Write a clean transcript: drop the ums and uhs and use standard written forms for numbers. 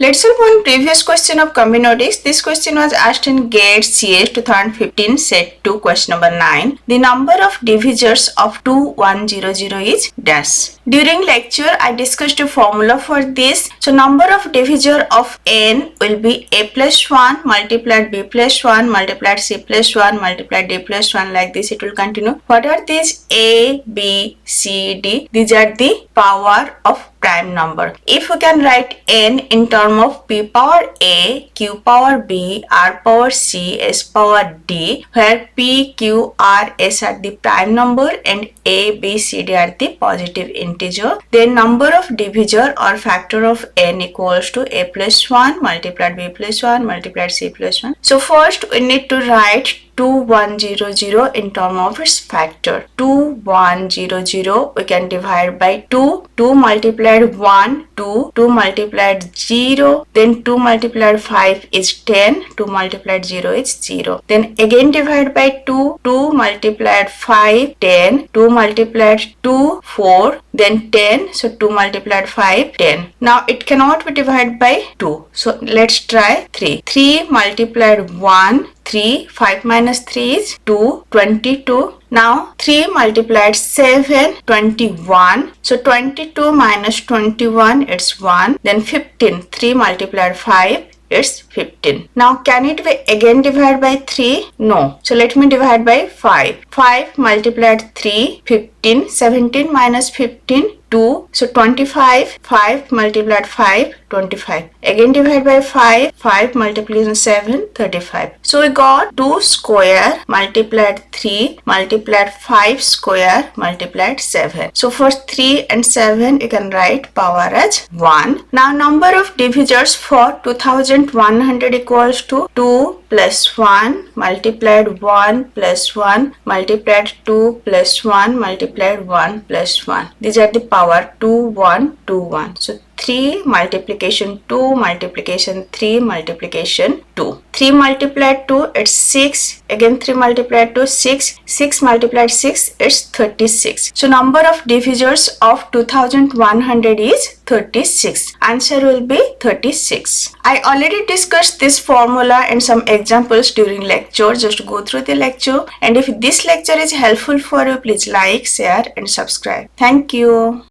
Let's solve one previous question of combinatorics. This question was asked in GATE CS 2015 set 2 question number 9. The number of divisors of 2100 is dash. During lecture I discussed a formula for this. So number of divisor of n will be a plus 1 multiplied b plus 1 multiplied c plus 1 multiplied d plus 1, like this it will continue. What are these? A, B, C, D. These are the power of prime number. If we can write n in term of p power a, q power b, r power c, s power d, where p, q, r, s are the prime number and a, b, c, d are the positive integer, then number of divisor or factor of n equals to a plus 1 multiplied b plus 1 multiplied c plus 1. So first we need to write 2100 in term of its factor. 2100 we can divide by 2. 2 multiplied 1, 2. 2 multiplied 0. Then 2 multiplied 5 is 10. 2 multiplied 0 is 0. Then again divide by 2. 2 multiplied 5, 10. 2 multiplied 2, 4. Then 10. So 2 multiplied 5, 10. Now it cannot be divided by 2. So let's try 3. 3 multiplied 1, 3, 5 minus 3 is 2, 22. Now 3 multiplied 7, 21. So 22 minus 21 it's 1. Then 15, 3 multiplied 5. It's 15. Now can it be again divided by 3? No. So let me divide by 5. 5 multiplied 3, 15. 17 minus 15, 2. So 25. 5 multiplied 5, 25. Again divide by 5. 5 multiplication 7, 35. So we got 2 square multiplied 3 multiplied 5 square multiplied 7. So for 3 and 7 you can write power as 1. Now number of divisors for 2100 equals to 2 plus 1 multiplied 1 plus 1 multiplied 2 plus 1 multiplied 1 plus 1. These are the power 2, 1, 2, 1. So 3 multiplication 2 multiplication 3 multiplication 2. 3 multiplied 2 it's 6. Again 3 multiplied 2 6. 6 multiplied 6 it's 36. So number of divisors of 2100 is 36. Answer will be 36. I already discussed this formula and some examples during lecture. Just go through the lecture, and if this lecture is helpful for you, please like, share and subscribe. Thank you.